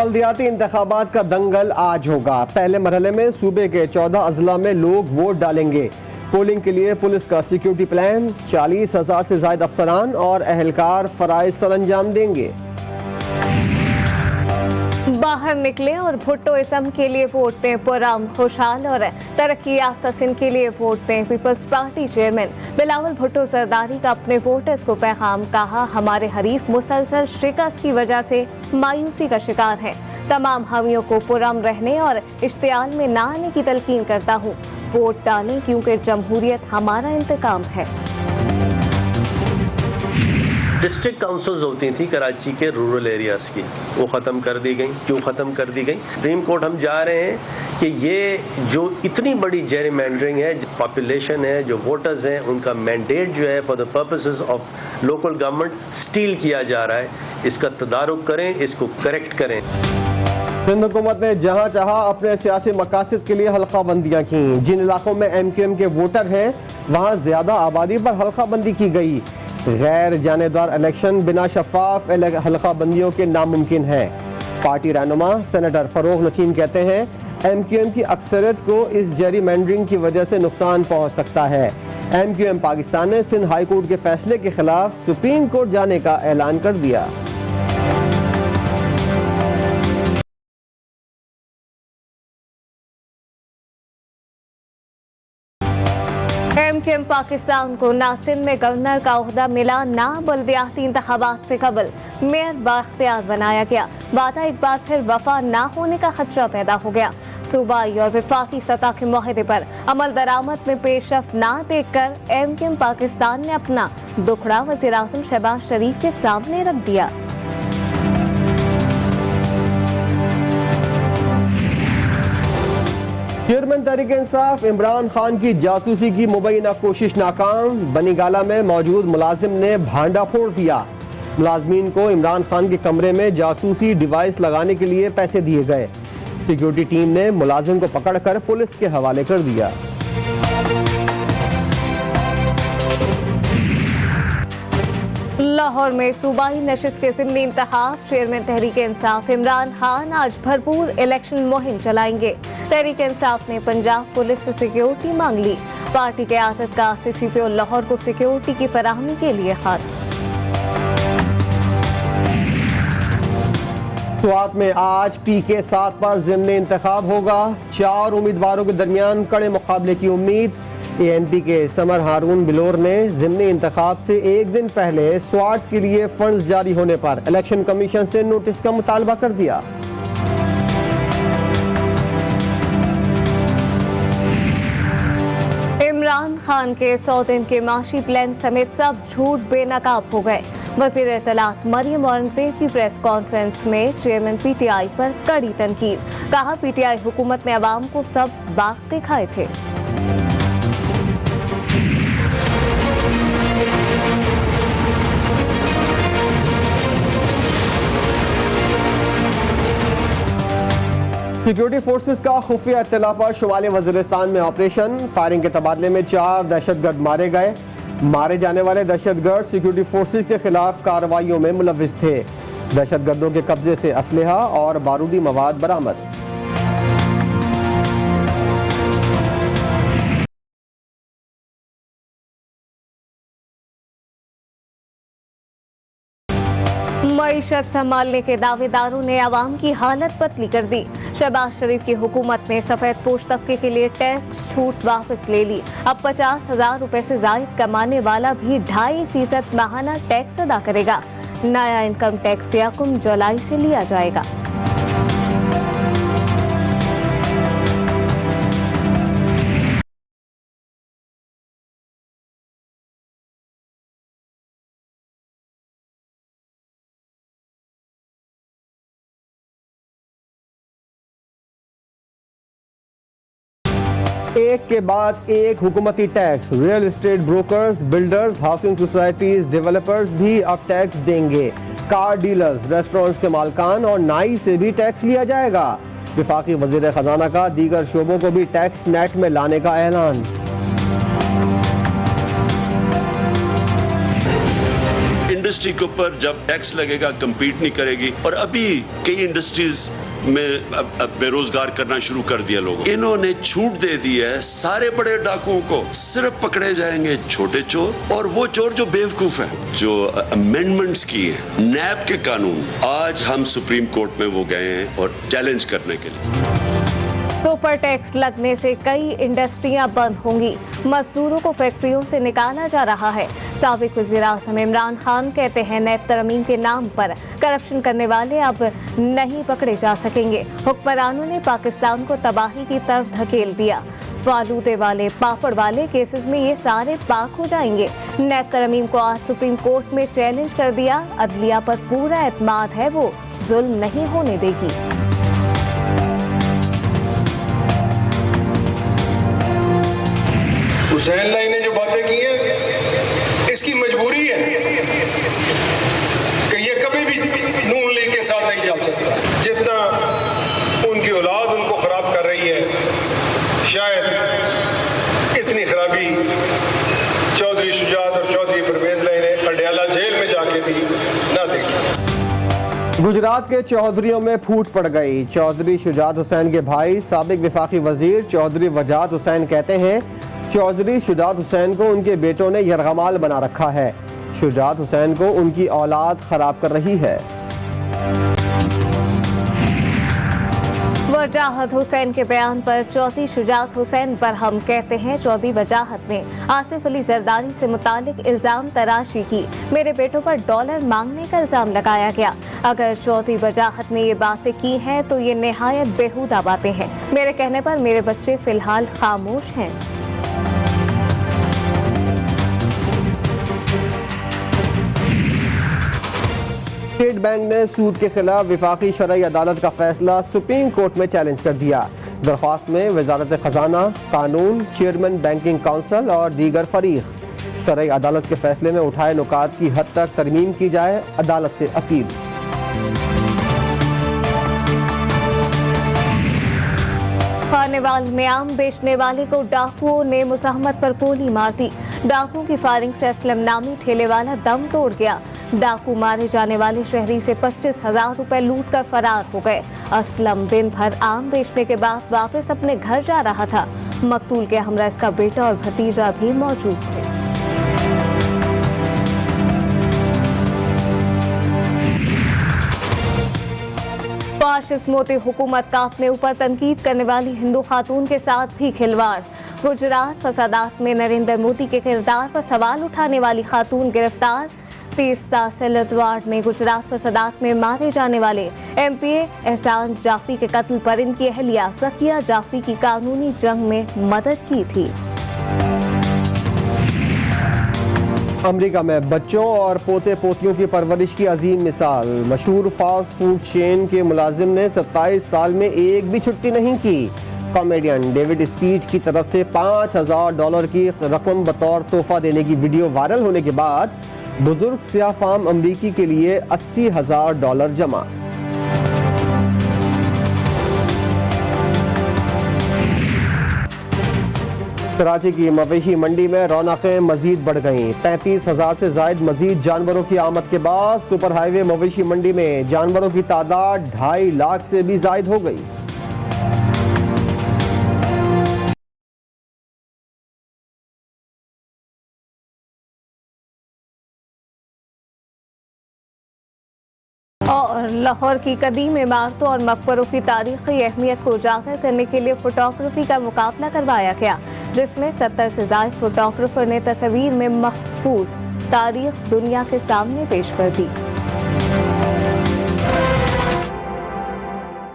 बल्दियाती इंतखाबात का दंगल आज होगा। पहले मरहले में सूबे के 14 अजला में लोग वोट डालेंगे। पोलिंग के लिए पुलिस का सिक्योरिटी प्लान, 40,000 से ज्यादा अफसरान और अहलकार फराइज सर अंजाम देंगे। बाहर निकले और भुट्टो इसम के लिए वोट दें। पुरम खुशहाल और तरक्की याफ्ता सिंध के लिए वोट दें। Peoples Party chairman Bilawal Bhutto Zardari का अपने वोटर्स को पैगाम, कहा हमारे हरीफ मुसलसल शिकस्त की वजह से मायूसी का शिकार है। तमाम हामियों को पुरम रहने और इश्तियाल में ना आने की तलकीन करता हूँ। वोट डालें क्योंकि जमहूरियत हमारा इंतकाम है। डिस्ट्रिक्ट काउंसिल्स होती थी कराची के रूरल एरियाज की, वो ख़त्म कर दी गई। क्यों ख़त्म कर दी गई? सुप्रीम कोर्ट हम जा रहे हैं कि ये जो इतनी बड़ी जेरिमैंडरिंग है, पॉपुलेशन है, जो वोटर्स हैं, उनका मैंडेट जो है for the purposes of local government steel किया जा रहा है। इसका तदारुक करें, इसको करेक्ट करें। सिंध हुकूमत ने जहाँ चाहा अपने सियासी मकासद के लिए हल्का बंदियाँ की। जिन इलाकों में MQM के वोटर हैं वहाँ ज्यादा आबादी पर हल्का बंदी की गई। गैर जानेदार इलेक्शन बिना शफाफ हल्का बंदियों के नामुमकिन है। पार्टी रहनुमा सेनेटर फरोग नसीम कहते हैं MQM की अक्सरियत को इस जेरीमैंडरिंग की वजह से नुकसान पहुंच सकता है। MQM पाकिस्तान ने सिंध हाई कोर्ट के फैसले के खिलाफ सुप्रीम कोर्ट जाने का ऐलान कर दिया। MQM पाकिस्तान को ना सिंध में गवर्नर का ओहदा मिला, ना बल्दियाती इंतखाबात से कबल मेयर बाख्तियार बनाया गया। वादा एक बार फिर वफा ना होने का खदशा पैदा हो गया। सूबाई और विफाकी सतह के मुआहदे पर अमल दरामद में पेशरफ ना देखकर MQM पाकिस्तान ने अपना दुखड़ा वज़ीर आज़म शहबाज शरीफ के सामने रख दिया। चेयरमैन तहरीक इंसाफ इमरान खान की जासूसी की मुबैना कोशिश नाकाम। बनीगाला में मौजूद मुलाजिम ने भांडा फोड़ दिया। मुलाजमीन को इमरान खान के कमरे में जासूसी डिवाइस लगाने के लिए पैसे दिए गए। सिक्योरिटी टीम ने मुलाजिम को पकड़कर पुलिस के हवाले कर दिया। लाहौर में सूबाई नशिस्त के ज़िमनी इंतखाब। चेयरमैन तहरीक इंसाफ इमरान खान आज भरपूर इलेक्शन मुहिम चलाएंगे। तहरीक इंसाफ ने पंजाब पुलिस से सिक्योरिटी मांग ली। पार्टी के आदत का CCPO लाहौर को सिक्योरिटी की फराहमी के लिए खत। स्वात में आज PK 7 पर ज़िमनी इंतखाब होगा। 4 उम्मीदवारों के दरमियान कड़े मुकाबले की उम्मीद। ANP के समर हारून बिलोर ने ज़िमनी इंतखाब से एक दिन पहले स्वाट के लिए फंड्स जारी होने पर इलेक्शन कमीशन से नोटिस का मुतालबा कर दिया। इमरान खान के 100 दिन के माशी प्लान समेत सब झूठ बेनकाब हो गए। वज़ीर इत्तलात मरियम औरंगज़ेब की प्रेस कॉन्फ्रेंस में चेयरमैन PTI पर कड़ी तनकीद। कहा PTI हुकूमत ने अवाम को सब्ज बाग दिखाए थे। सिक्योरिटी फोर्सेस का खुफिया इत्तला पर शुमाली वजीरिस्तान में ऑपरेशन। फायरिंग के तबादले में 4 दहशतगर्द मारे गए। मारे जाने वाले दहशतगर्द सिक्योरिटी फोर्सेस के खिलाफ कार्रवाइयों में मुलव्विस थे। दहशतगर्दों के कब्जे से असलहा और बारूदी मवाद बरामद। मईशत संभालने के दावेदारों ने आवाम की हालत पतली कर दी। शहबाज शरीफ की हुकूमत ने सफेद पोश तबके के लिए टैक्स छूट वापस ले ली। अब 50,000 रुपए से जायद कमाने वाला भी 2.5% माहाना टैक्स अदा करेगा। नया इनकम टैक्स यकम जुलाई से लिया जाएगा। एक के बाद एक हुकूमती tax. Real estate brokers, builders, housing societies, developers भी अब टैक्स देंगे। कार डीलर्स, रेस्टोरेंट्स के मालकान और नाई से भी टैक्स लिया जाएगा। वफाकी वज़ीर खजाना का दीगर शोबों को भी टैक्स नेट में लाने का ऐलान। इंडस्ट्री के ऊपर जब टैक्स लगेगा कंपीट नहीं करेगी। और अभी कई इंडस्ट्रीज में अब बेरोजगार करना शुरू कर दिया लोगों। इन्होंने छूट दे दी है सारे बड़े डाकुओं को, सिर्फ पकड़े जाएंगे छोटे चोर और वो चोर जो बेवकूफ है। जो अमेंडमेंट्स की है नैब के कानून, आज हम सुप्रीम कोर्ट में वो गए हैं और चैलेंज करने के लिए। सुपर टैक्स लगने से कई इंडस्ट्रियां बंद होंगी, मजदूरों को फैक्ट्रियों से निकाला जा रहा है। साबिक वज़ीर-ए-आज़म इमरान खान कहते हैं नैब तरमीम के नाम पर करप्शन करने वाले अब नहीं पकड़े जा सकेंगे। हुक्मरानों ने पाकिस्तान को तबाही की तरफ धकेल दिया। फालूदे वाले, पापड़ वाले केसेस में ये सारे पाक हो जाएंगे। नैब तरमीम को आज सुप्रीम कोर्ट में चैलेंज कर दिया। अदलिया पर पूरा एतमाद है, वो जुल्म नहीं होने देगी। हुसैन लाई ने जो बातें की हैं, इसकी मजबूरी है कि ये कभी भी नून लीग के साथ नहीं चल सकता। जितना उनकी औलाद उनको खराब कर रही है, शायद इतनी खराबी चौधरी शुजात और चौधरी परवेज लाई ने अडयाला जेल में जाके भी ना देखी। गुजरात के चौधरियों में फूट पड़ गई। चौधरी शुजात हुसैन के भाई साबिक वफाकी वजीर चौधरी वजात हुसैन कहते हैं चौधरी शुजात हुसैन को उनके बेटों ने यरगमाल बना रखा है। शुजात हुसैन को उनकी औलाद खराब कर रही है। वजाहत हुसैन के बयान पर चौधरी शुजात हुसैन बरहम कहते हैं चौधरी वजाहत ने आसिफ अली जरदारी से मुतालिक इल्जाम तराशी की। मेरे बेटों पर डॉलर मांगने का इल्जाम लगाया गया। अगर चौधरी वजाहत ने ये बातें की हैं तो ये निहायत बेहुदा बातें हैं। मेरे कहने पर मेरे बच्चे फिलहाल खामोश हैं। स्टेट बैंक ने सूद के खिलाफ विफाकी शरई अदालत का फैसला सुप्रीम कोर्ट में चैलेंज कर दिया। दरख्वास्त में वजारत खजाना, कानून, चेयरमैन बैंकिंग काउंसिल और दीगर फरीक। शरई अदालत के फैसले में उठाए नुकात की हद तक तरमीम की जाए, अदालत से अपील। खानेवाल में आम बेचने वाले को डाकुओं ने मुज़ाहमत पर गोली मार दी। डाकुओं की फायरिंग से असलम नामी ठेले वाला दम तोड़ गया। डाकू मारे जाने वाले शहरी से 25,000 रुपए लूट कर फरार हो गए। असलम दिन भर आम बेचने के बाद वापस अपने घर जा रहा था। मकतूल के हमरा इसका बेटा और भतीजा भी मौजूद थे। फाशिस्ट मोदी हुकूमत का अपने ऊपर तनकीद करने वाली हिंदू खातून के साथ भी खिलवाड़। गुजरात फसादात में नरेंद्र मोदी के किरदार पर सवाल उठाने वाली खातून गिरफ्तार। तीस्ता सेलतवाड़ में गुजरात फसादात में मारे जाने वाले एमपीए एहसान जाफरी के कत्ल पर इनकी अहलिया ज़किया जाफरी की कानूनी जंग में मदद की थी। अमेरिका में बच्चों और पोते पोतियों की परवरिश की अजीम मिसाल। मशहूर फास्ट फूड चेन के मुलाजिम ने 27 साल में एक भी छुट्टी नहीं की। कॉमेडियन डेविड स्पीच की तरफ से $5,000 की रकम बतौर तोहफा देने की वीडियो वायरल होने के बाद बुजुर्ग सियाह फाम अमरीकी के लिए $80,000 जमा। कराची की मवेशी मंडी में रौनकें मजीद बढ़ गईं। 35,000 से जायद मजीद जानवरों की आमद के बाद सुपर हाईवे मवेशी मंडी में जानवरों की तादाद 2.5 लाख से भी जायद हो गई। और लाहौर की कदीम इमारतों और मकबरों की तारीखी अहमियत को उजागर करने के लिए फोटोग्राफी का मुकाबला करवाया गया, जिसमें 70 से ज्यादा फोटोग्राफर ने तस्वीर में महफूज तारीख दुनिया के सामने पेश कर दी।